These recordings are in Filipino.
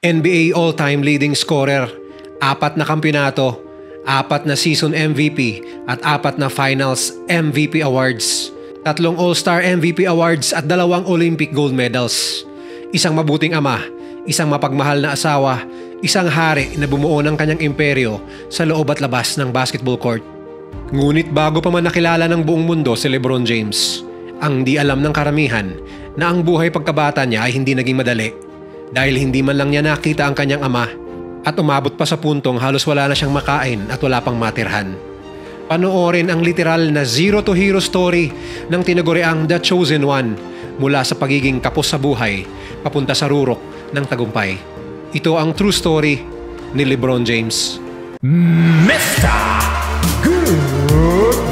NBA all-time leading scorer, 4 na kampeonato, 4 na season MVP at 4 na finals MVP awards, 3 All-Star MVP awards at 2 Olympic gold medals. Isang mabuting ama, isang mapagmahal na asawa, isang hari na bumuo ng kanyang imperyo sa loob at labas ng basketball court. Ngunit bago pa man nakilala ng buong mundo si LeBron James, ang di alam ng karamihan na ang buhay pagkabata niya ay hindi naging madali dahil hindi man lang niya nakita ang kanyang ama at umabot pa sa puntong halos wala na siyang makain at wala pang matirhan. Panoorin ang literal na zero to hero story ng tinaguriang The Chosen One mula sa pagiging kapos sa buhay papunta sa rurok ng tagumpay. Ito ang true story ni LeBron James. Mr. Goodbye!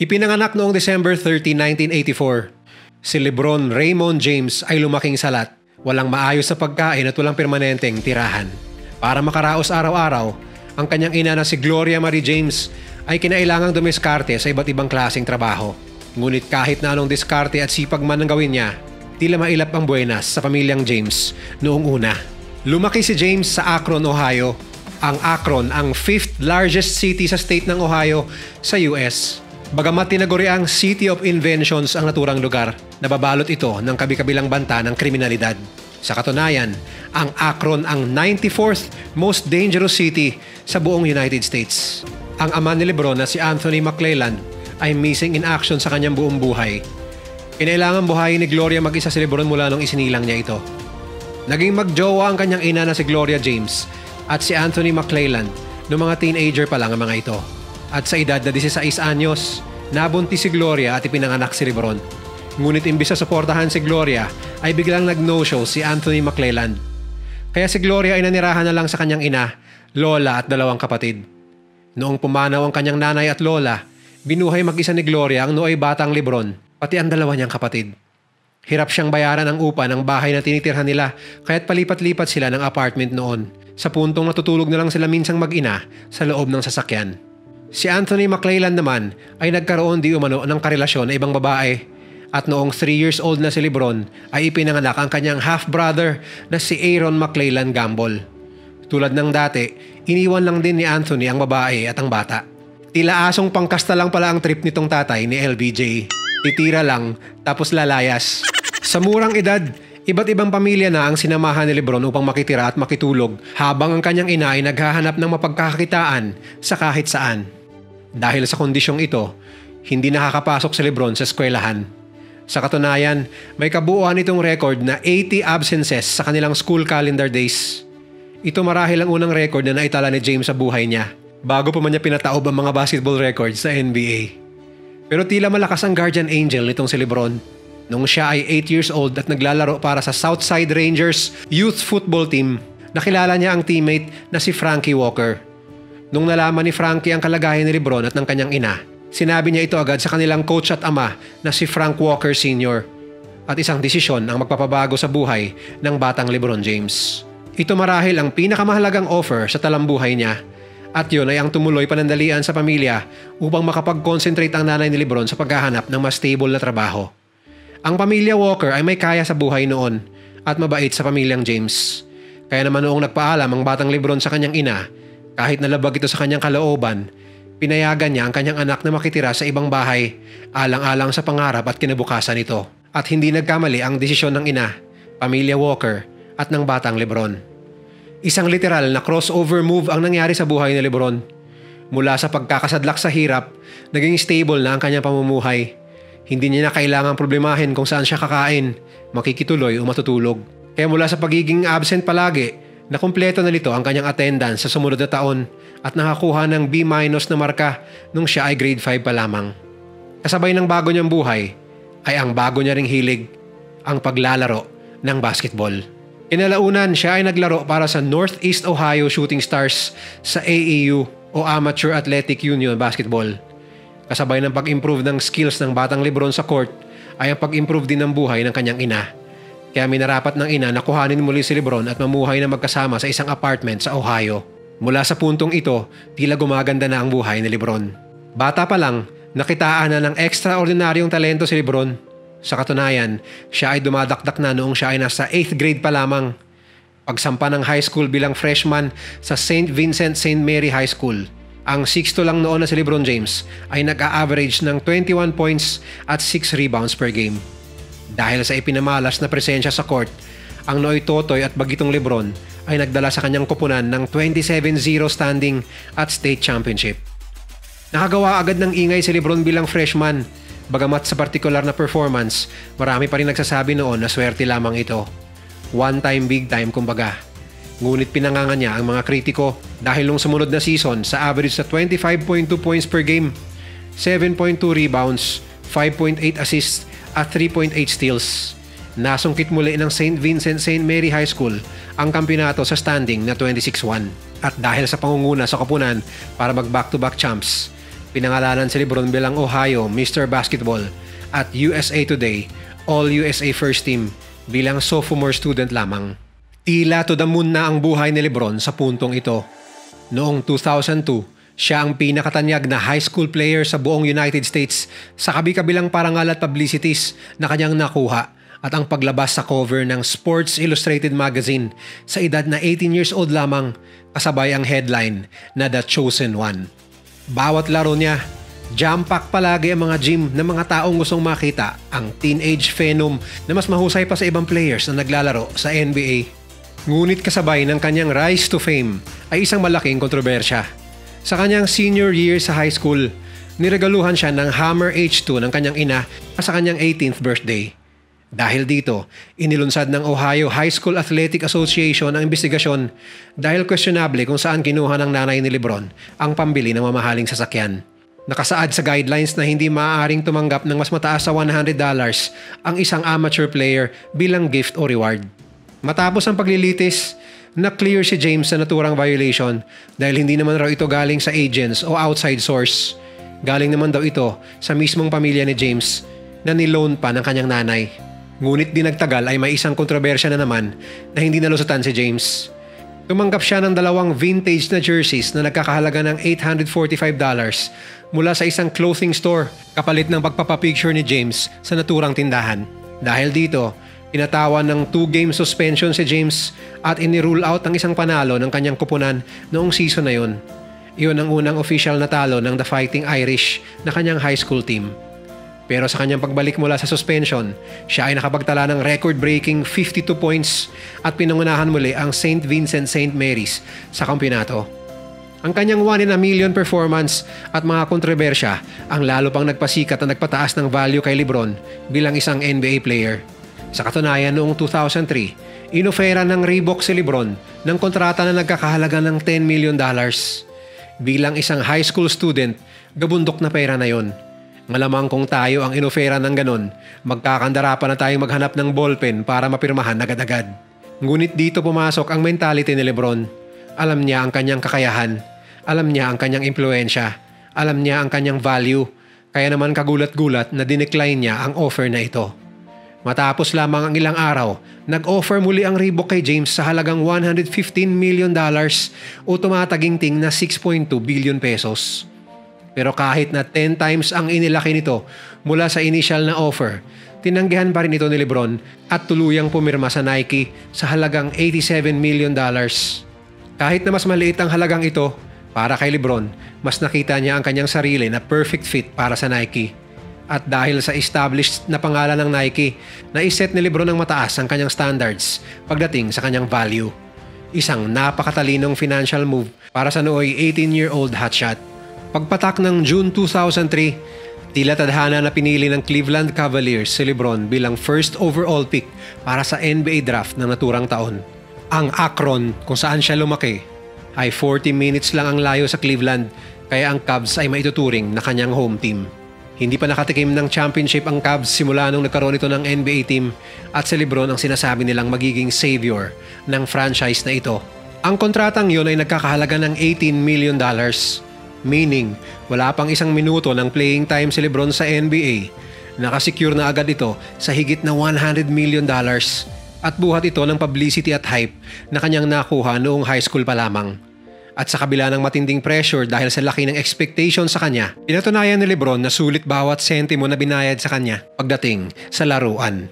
Ipinanganak noong December 30, 1984. Si LeBron Raymond James ay lumaking salat, walang maayos sa pagkain at walang permanenteng tirahan. Para makaraos araw-araw, ang kanyang ina na si Gloria Marie James ay kinailangang dumiskarte sa iba't ibang klaseng trabaho. Ngunit kahit na anong diskarte at sipag man ang gawin niya, tila mailap ang buenas sa pamilyang James noong una. Lumaki si James sa Akron, Ohio. Ang Akron ang 5th largest city sa state ng Ohio sa US. Bagamat tinaguri ang City of Inventions ang naturang lugar, nababalot ito ng kabi-kabilang banta ng kriminalidad. Sa katunayan, ang Akron ang 94th most dangerous city sa buong United States. Ang ama ni LeBron na si Anthony McClelland ay missing in action sa kanyang buong buhay. Kinailangan buhayin ni Gloria mag-isa si LeBron mula nung isinilang niya ito. Naging magjowa ang kanyang ina na si Gloria James at si Anthony McClelland noong mga teenager pa lang ang mga ito. At sa edad na 16 anyos, nabuntis si Gloria at ipinanganak si LeBron. Ngunit imbis na suportahan si Gloria, ay biglang nag-no-show si Anthony McClelland. Kaya si Gloria ay nanirahan na lang sa kanyang ina, lola at 2 kapatid. Noong pumanaw ang kanyang nanay at lola, binuhay mag-isa ni Gloria ang nooy batang LeBron, pati ang 2 niyang kapatid. Hirap siyang bayaran ang upa ng bahay na tinitirhan nila kaya't palipat-lipat sila ng apartment noon, sa puntong natutulog na lang sila minsang mag-ina sa loob ng sasakyan. Si Anthony McClelland naman ay nagkaroon di umano ng karelasyon na ibang babae at noong 3 years old na si LeBron ay ipinanganak ang kanyang half-brother na si Aaron McClelland Gamble. Tulad ng dati, iniwan lang din ni Anthony ang babae at ang bata. Tila asong pangkasta lang pala ang trip nitong tatay ni LBJ. Titira lang tapos lalayas. Sa murang edad, iba't ibang pamilya na ang sinamahan ni LeBron upang makitira at makitulog habang ang kanyang ina ay naghahanap ng mapagkakakitaan sa kahit saan. Dahil sa kondisyong ito, hindi nakakapasok si LeBron sa eskwelahan. Sa katunayan, may kabuuan itong record na 80 absences sa kanilang school calendar days. Ito marahil ang unang record na naitala ni James sa buhay niya, bago pa man niya pinataob ang mga basketball records sa NBA. Pero tila malakas ang guardian angel nitong si LeBron. Nung siya ay 8 years old at naglalaro para sa Southside Rangers youth football team, nakilala niya ang teammate na si Frankie Walker. Nung nalaman ni Frankie ang kalagayan ni LeBron at ng kanyang ina, sinabi niya ito agad sa kanilang coach at ama na si Frank Walker Sr. At isang desisyon ang magpapabago sa buhay ng batang LeBron James. Ito marahil ang pinakamahalagang offer sa talambuhay niya. At yun ay ang tumuloy panandalian sa pamilya upang makapag-concentrate ang nanay ni LeBron sa paghahanap ng mas stable na trabaho. Ang pamilya Walker ay may kaya sa buhay noon at mabait sa pamilyang James. Kaya naman noong nagpaalam ang batang LeBron sa kanyang ina, kahit nalabag ito sa kanyang kalooban, pinayagan niya ang kanyang anak na makitira sa ibang bahay, alang-alang sa pangarap at kinabukasan nito. At hindi nagkamali ang desisyon ng ina, pamilya Walker at ng batang LeBron. Isang literal na crossover move ang nangyari sa buhay ni LeBron. Mula sa pagkakasadlak sa hirap, naging stable na ang kanyang pamumuhay. Hindi niya na kailangang problemahin kung saan siya kakain, makikituloy o matutulog. Kaya mula sa pagiging absent palagi, nakumpleto na nito ang kanyang attendance sa sumunod na taon at nakakuha ng B- na marka nung siya ay grade 5 pa lamang. Kasabay ng bago niyang buhay ay ang bago niya ring hilig, ang paglalaro ng basketball. Kinalaunan siya ay naglaro para sa Northeast Ohio Shooting Stars sa AAU o Amateur Athletic Union Basketball. Kasabay ng pag-improve ng skills ng batang LeBron sa court ay ang pag-improve din ng buhay ng kanyang ina. Kaya minarapat ng ina na kuhanin muli si LeBron at mamuhay na magkasama sa isang apartment sa Ohio. Mula sa puntong ito, tila gumaganda na ang buhay ni LeBron. Bata pa lang, nakitaan na ng extraordinaryong talento si LeBron. Sa katunayan, siya ay dumadakdak na noong siya ay nasa 8th grade pa lamang. Pagsampa ng high school bilang freshman sa St. Vincent St. Mary High School, ang 6'2" lang noon na si LeBron James ay nag-a-average ng 21 points at 6 rebounds per game. Dahil sa ipinamalas na presensya sa court, ang Noy Totoy at bagitong LeBron ay nagdala sa kanyang koponan ng 27-0 standing at state championship. Nakagawa agad ng ingay si LeBron bilang freshman, bagamat sa partikular na performance, marami pa rin nagsasabi noon na swerte lamang ito. One time, big time kumbaga. Ngunit pinangangan niya ang mga kritiko dahil nung sumunod na season sa average sa 25.2 points per game, 7.2 rebounds, 5.8 assists at 3.8 steals. Nasungkit muli ng St. Vincent St. Mary High School ang kampeonato sa standing na 26-1. At dahil sa pangunguna sa koponan para mag back-to-back champs, pinangalanan si LeBron bilang Ohio Mr. Basketball at USA Today All-USA First Team bilang sophomore student lamang. Tila to the moon na ang buhay ni LeBron sa puntong ito. Noong 2002, siya ang pinakatanyag na high school player sa buong United States sa kabi-kabilang parangal at publicities na kanyang nakuha at ang paglabas sa cover ng Sports Illustrated magazine sa edad na 18 years old lamang kasabay ang headline na The Chosen One. Bawat laro niya, jam-pack palagi ang mga gym ng mga taong gustong makita ang teenage phenom na mas mahusay pa sa ibang players na naglalaro sa NBA. Ngunit kasabay ng kanyang rise to fame ay isang malaking kontrobersya. Sa kanyang senior year sa high school, niregaluhan siya ng Hammer H2 ng kanyang ina sa kanyang 18th birthday. Dahil dito, inilunsad ng Ohio High School Athletic Association ang investigasyon dahil questionable kung saan kinuha ng nanay ni LeBron ang pambili ng mamahaling sasakyan. Nakasaad sa guidelines na hindi maaaring tumanggap ng mas mataas sa $100 ang isang amateur player bilang gift o reward. Matapos ang paglilitis, na-clear si James sa naturang violation dahil hindi naman raw ito galing sa agents o outside source. Galing naman daw ito sa mismong pamilya ni James na niloan pa ng kanyang nanay. Ngunit di nagtagal ay may isang kontrobersya na naman na hindi nalusutan si James. Tumanggap siya ng 2 vintage na jerseys na nagkakahalaga ng $845 mula sa isang clothing store kapalit ng pagpapapicture ni James sa naturang tindahan. Dahil dito, pinatawan ng 2-game suspension si James at inirule out ang isang panalo ng kanyang kupunan noong season na yun. Iyon ang unang official na talo ng The Fighting Irish na kanyang high school team. Pero sa kanyang pagbalik mula sa suspension, siya ay nakapagtala ng record-breaking 52 points at pinangunahan muli ang St. Vincent St. Mary's sa kampeonato. Ang kanyang 1 in a million performance at mga kontrobersya ang lalo pang nagpasikat at nagpataas ng value kay LeBron bilang isang NBA player. Sa katunayan noong 2003, inofera ng Reebok si LeBron ng kontrata na nagkakahalaga ng $10 million. Bilang isang high school student, gabundok na pera na yon. Malamang kung tayo ang inofera ng ganon, magkakandara pa na tayong maghanap ng ballpen para mapirmahan agad-agad. Ngunit dito pumasok ang mentality ni LeBron. Alam niya ang kanyang kakayahan, alam niya ang kanyang impluensya, alam niya ang kanyang value, kaya naman kagulat-gulat na dinecline niya ang offer na ito. Matapos lamang ang ilang araw, nag-offer muli ang Reebok kay James sa halagang $115 million o tumataginting na 6.2 billion pesos. Pero kahit na 10 times ang inilaki nito mula sa initial na offer, tinanggihan pa rin ito ni LeBron at tuluyang pumirma sa Nike sa halagang $87 million. Kahit na mas maliit ang halagang ito, para kay LeBron, mas nakita niya ang kanyang sarili na perfect fit para sa Nike. At dahil sa established na pangalan ng Nike, naiset ni LeBron ng mataas ang kanyang standards pagdating sa kanyang value. Isang napakatalinong financial move para sa nooy 18-year-old hotshot. Pagpatak ng June 2003, tila tadhana na pinili ng Cleveland Cavaliers si LeBron bilang first overall pick para sa NBA draft ng naturang taon. Ang Akron, kung saan siya lumaki, ay 40 minutes lang ang layo sa Cleveland, kaya ang Cavs ay maituturing na kanyang home team. Hindi pa nakatikim ng championship ang Cavs simula nung nagkaroon ito ng NBA team at si LeBron ang sinasabi nilang magiging savior ng franchise na ito. Ang kontratang yun ay nagkakahalaga ng $18 million. Meaning, wala pang isang minuto ng playing time si LeBron sa NBA. Nakasecure na agad ito sa higit na $100 million at buhat ito ng publicity at hype na kanyang nakuha noong high school pa lamang. At sa kabila ng matinding pressure dahil sa laki ng expectation sa kanya, pinatunayan ni Lebron na sulit bawat sentimo na binayad sa kanya pagdating sa laruan.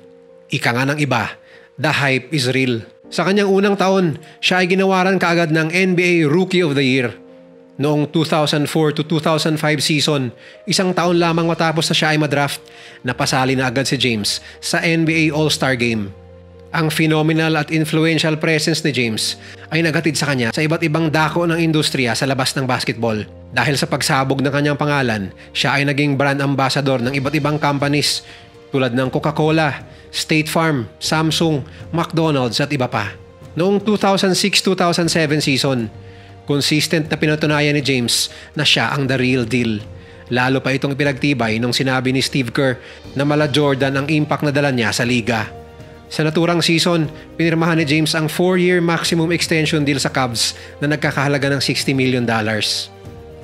Ika nga ng iba, the hype is real. Sa kanyang unang taon, siya ay ginawaran kaagad ng NBA Rookie of the Year. Noong 2004 to 2005 season, isang taon lamang matapos na siya ay madraft, napasali na agad si James sa NBA All-Star Game. Ang phenomenal at influential presence ni James ay naghatid sa kanya sa iba't ibang dako ng industriya sa labas ng basketball. Dahil sa pagsabog ng kanyang pangalan, siya ay naging brand ambassador ng iba't ibang companies tulad ng Coca-Cola, State Farm, Samsung, McDonald's at iba pa. Noong 2006-2007 season, consistent na pinatunayan ni James na siya ang the real deal. Lalo pa itong pinagtibay nung sinabi ni Steve Kerr na mala Jordan ang impact na dala niya sa liga. Sa naturang season, pinirmahan ni James ang 4-year maximum extension deal sa Cavs na nagkakahalaga ng $60 million.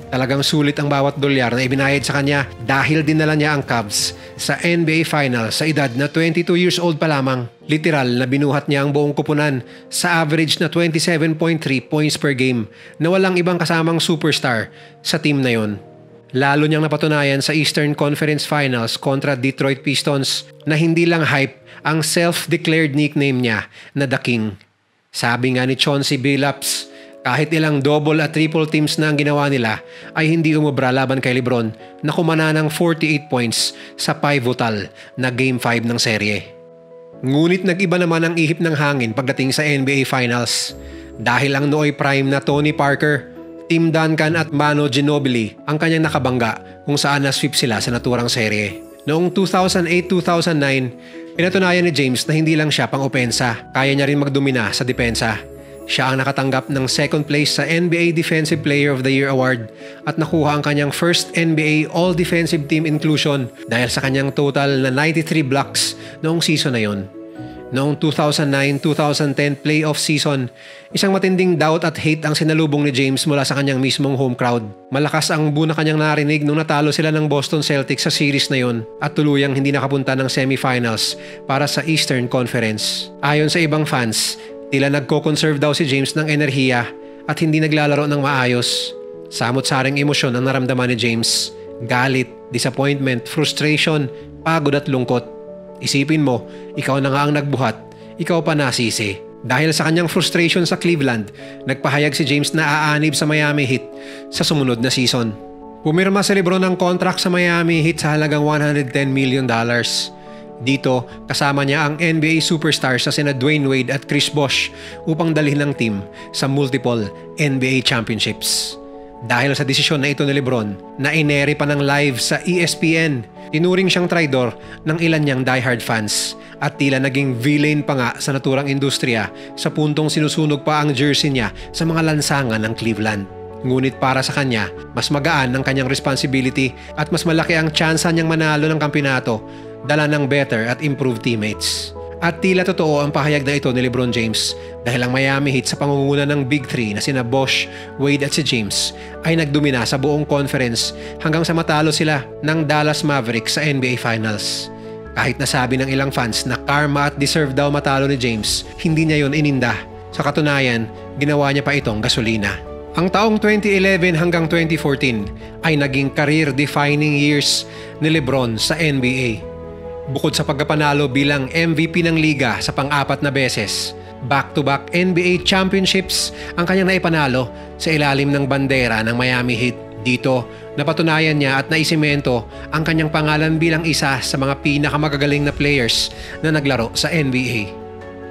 Talagang sulit ang bawat dolyar na ibinayad sa kanya dahil dinala niya ang Cavs sa NBA Finals sa edad na 22 years old pa lamang. Literal na binuhat niya ang buong kupunan sa average na 27.3 points per game na walang ibang kasamang superstar sa team na yon. Lalo niyang napatunayan sa Eastern Conference Finals kontra Detroit Pistons na hindi lang hype ang self-declared nickname niya na The King. Sabi nga ni Chauncey Billups, kahit ilang double at triple teams na ang ginawa nila ay hindi umubra laban kay Lebron na kumana ng 48 points sa pivotal na Game 5 ng serye. Ngunit nag-iba naman ang ihip ng hangin pagdating sa NBA Finals dahil ang nooy prime na Tony Parker, Tim Duncan at Manu Ginobili ang kanyang nakabangga kung saan na-sweep sila sa naturang serye. Noong 2008-2009, pinatunayan ni James na hindi lang siya pang-opensa, kaya niya rin magdomina sa depensa. Siya ang nakatanggap ng second place sa NBA Defensive Player of the Year Award at nakuha ang kanyang first NBA All-Defensive Team inclusion dahil sa kanyang total na 93 blocks noong season na yon. Noong 2009-2010 playoff season, isang matinding doubt at hate ang sinalubong ni James mula sa kanyang mismong home crowd. Malakas ang buo na kanyang narinig nung natalo sila ng Boston Celtics sa series na yon at tuluyang hindi nakapunta ng semifinals para sa Eastern Conference. Ayon sa ibang fans, tila nagko-conserve daw si James ng enerhiya at hindi naglalaro ng maayos. Samot-saring emosyon ang naramdaman ni James. Galit, disappointment, frustration, pagod at lungkot. Isipin mo, ikaw na nga ang nagbuhat, ikaw pa nasisi. Dahil sa kanyang frustration sa Cleveland, nagpahayag si James na aanib sa Miami Heat sa sumunod na season. Pumirma si Lebron ng contract sa Miami Heat sa halagang $110 million. Dito, kasama niya ang NBA superstars na sina Dwayne Wade at Chris Bosh upang dalhin ng team sa multiple NBA championships. Dahil sa desisyon na ito ni Lebron na ineri pa ng live sa ESPN, tinuring siyang traidor ng ilan niyang diehard fans at tila naging villain pa nga sa naturang industriya sa puntong sinusunog pa ang jersey niya sa mga lansangan ng Cleveland. Ngunit para sa kanya, mas magaan ang kanyang responsibility at mas malaki ang tsansa niyang manalo ng kampeonato dala ng better at improved teammates. At tila totoo ang pahayag na ito ni LeBron James dahil ang Miami Heat sa pangunguna ng Big Three na sina Bosh, Wade at si James ay nagdomina sa buong conference hanggang sa matalo sila ng Dallas Mavericks sa NBA Finals. Kahit nasabi ng ilang fans na karma at deserve daw matalo ni James, hindi niya yon ininda. Sa katunayan, ginawa niya pa itong gasolina. Ang taong 2011 hanggang 2014 ay naging career-defining years ni LeBron sa NBA. Bukod sa pagkapanalo bilang MVP ng liga sa pang-apat na beses, back-to-back NBA championships ang kanyang naipanalo sa ilalim ng bandera ng Miami Heat. Dito, napatunayan niya at naisemento ang kanyang pangalan bilang isa sa mga pinakamagagaling na players na naglaro sa NBA.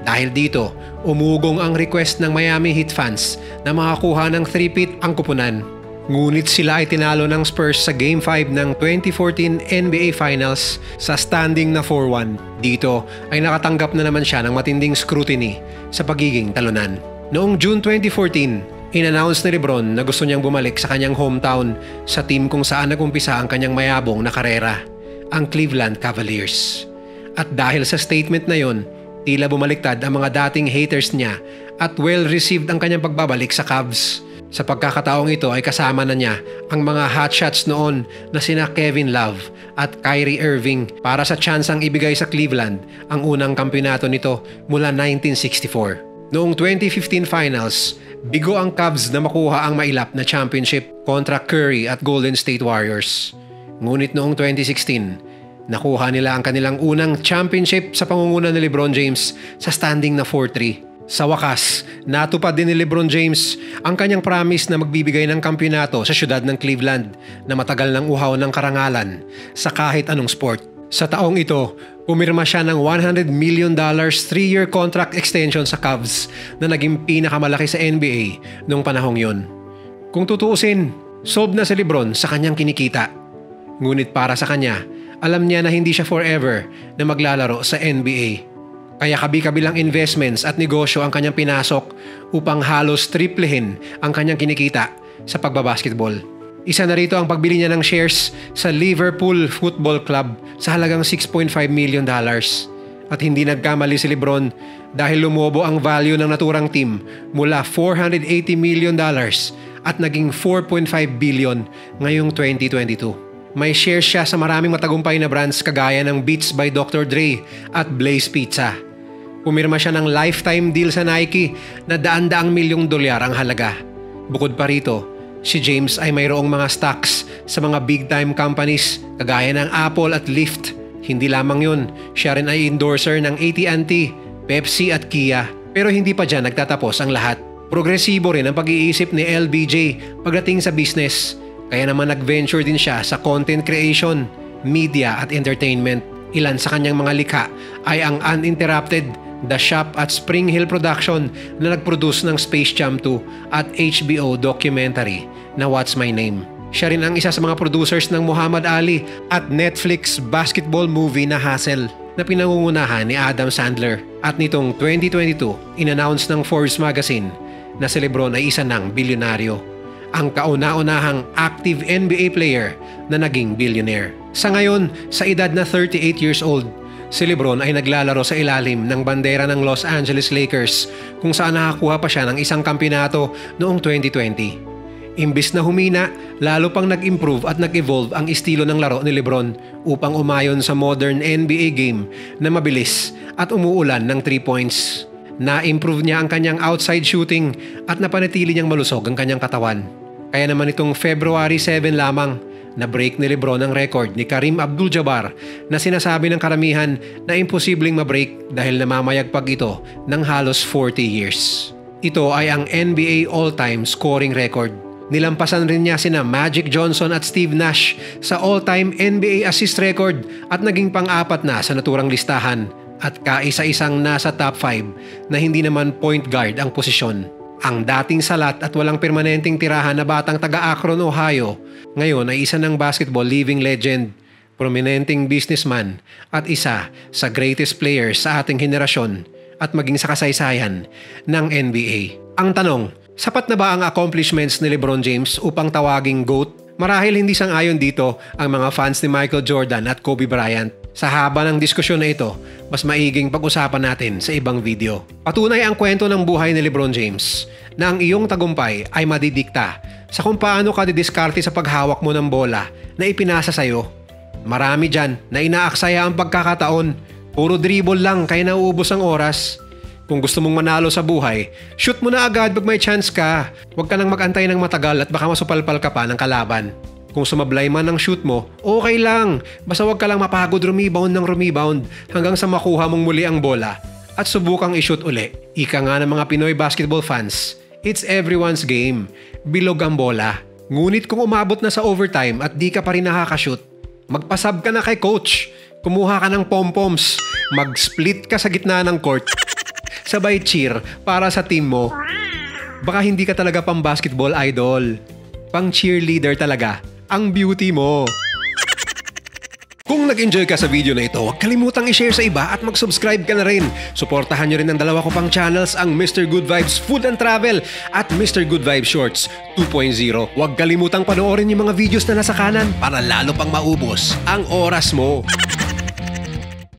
Dahil dito, umugong ang request ng Miami Heat fans na makakuha ng three-peat ang kupunan. Ngunit sila ay tinalo ng Spurs sa Game 5 ng 2014 NBA Finals sa standing na 4-1. Dito ay nakatanggap na naman siya ng matinding scrutiny sa pagiging talunan. Noong June 2014, in-announce ni LeBron na gusto niyang bumalik sa kanyang hometown sa team kung saan nagumpisa ang kanyang mayabong na karera, ang Cleveland Cavaliers. At dahil sa statement na yon, tila bumaliktad ang mga dating haters niya at well-received ang kanyang pagbabalik sa Cavs. Sa pagkakataong ito ay kasama na niya ang mga hotshots noon na sina Kevin Love at Kyrie Irving para sa tsansang ibigay sa Cleveland ang unang kampeonato nito mula 1964. Noong 2015 finals, bigo ang Cavs na makuha ang mailap na championship kontra Curry at Golden State Warriors. Ngunit noong 2016, nakuha nila ang kanilang unang championship sa pangunguna ni LeBron James sa standing na 4-3. Sa wakas, natupad din ni LeBron James ang kanyang promise na magbibigay ng kampyonato sa syudad ng Cleveland na matagal ng uhaw ng karangalan sa kahit anong sport. Sa taong ito, pumirma siya ng $100 million 3-year contract extension sa Cavs na naging pinakamalaki sa NBA noong panahong yun. Kung tutuusin, sold na si LeBron sa kanyang kinikita. Ngunit para sa kanya, alam niya na hindi siya forever na maglalaro sa NBA. Kaya kabi-kabilang investments at negosyo ang kanyang pinasok upang halos triplehin ang kanyang kinikita sa pagbabasketball. Isa na rito ang pagbili niya ng shares sa Liverpool Football Club sa halagang $6.5 million. At hindi nagkamali si LeBron dahil lumobo ang value ng naturang team mula $480 million at naging $4.5 billion ngayong 2022. May shares siya sa maraming matagumpay na brands kagaya ng Beats by Dr. Dre at Blaze Pizza. Pumirma siya ng lifetime deal sa Nike na daan-daang milyong dolyar ang halaga. Bukod pa rito, si James ay mayroong mga stocks sa mga big-time companies kagaya ng Apple at Lyft. Hindi lamang yun, siya rin ay endorser ng AT&T, Pepsi at Kia. Pero hindi pa dyan nagtatapos ang lahat. Progresibo rin ang pag-iisip ni LBJ pagdating sa business. Kaya naman nag-venture din siya sa content creation, media at entertainment. Ilan sa kanyang mga likha ay ang Uninterrupted, The Shop at Spring Hill Production na nag-produce ng Space Jam 2 at HBO documentary na What's My Name. Siya rin ang isa sa mga producers ng Muhammad Ali at Netflix basketball movie na Hustle na pinangungunahan ni Adam Sandler. At nitong 2022, in-announce ng Forbes magazine na si LeBron ay isa ng bilyonaryo. Ang kauna-unahang active NBA player na naging billionaire. Sa ngayon, sa edad na 38 years old, si LeBron ay naglalaro sa ilalim ng bandera ng Los Angeles Lakers kung saan nakakuha pa siya ng isang kampyonato noong 2020. Imbis na humina, lalo pang nag-improve at nag-evolve ang estilo ng laro ni LeBron upang umayon sa modern NBA game na mabilis at umuulan ng 3 points. Na-improve niya ang kanyang outside shooting at napanatili niyang malusog ang kanyang katawan. Kaya naman itong February 7 lamang, na-break ni LeBron ang record ni Kareem Abdul-Jabbar na sinasabi ng karamihan na imposibleng ma-break dahil namamayagpag ito ng halos 40 years. Ito ay ang NBA all-time scoring record. Nilampasan rin niya sina Magic Johnson at Steve Nash sa all-time NBA assist record at naging pang-apat na sa naturang listahan at kaisa-isang nasa top 5 na hindi naman point guard ang posisyon. Ang dating salat at walang permanenteng tirahan na batang taga-Akron, Ohio, ngayon ay isa ng basketball living legend, prominenteng businessman at isa sa greatest players sa ating henerasyon at maging sa kasaysayan ng NBA. Ang tanong, sapat na ba ang accomplishments ni LeBron James upang tawaging GOAT? Marahil hindi sang-ayon dito ang mga fans ni Michael Jordan at Kobe Bryant. Sa haba ng diskusyon na ito, mas maiging pag-usapan natin sa ibang video. Patunay ang kwento ng buhay ni LeBron James na ang iyong tagumpay ay madidikta sa kung paano ka didiskarte sa paghawak mo ng bola na ipinasa sa'yo. Marami dyan na inaaksaya ang pagkakataon. Puro dribble lang kaya nauubos ang oras. Kung gusto mong manalo sa buhay, shoot mo na agad pag may chance ka. Huwag ka nang mag-antay ng matagal at baka masupalpal ka pa ng kalaban. Kung sumablay man ang shoot mo, okay lang. Basta huwag ka lang mapagod rebound ng rebound hanggang sa makuha mong muli ang bola at subukang i-shoot uli. Ika nga ng mga Pinoy basketball fans, it's everyone's game. Bilog ang bola. Ngunit kung umabot na sa overtime at di ka pa rin nakakashoot, magpasab ka na kay coach. Kumuha ka ng pom-poms. Mag-split ka sa gitna ng court. Sabay cheer para sa team mo. Baka hindi ka talaga pang basketball idol. Pang cheerleader talaga ang beauty mo. Kung nag-enjoy ka sa video na ito, huwag kalimutang i-share sa iba at mag-subscribe ka na rin. Suportahan nyo rin ang dalawa ko pang channels, ang Mr. Good Vibes Food and Travel at Mr. Good Vibes Shorts 2.0. Huwag kalimutang panoorin yung mga videos na nasa kanan para lalo pang maubos ang oras mo.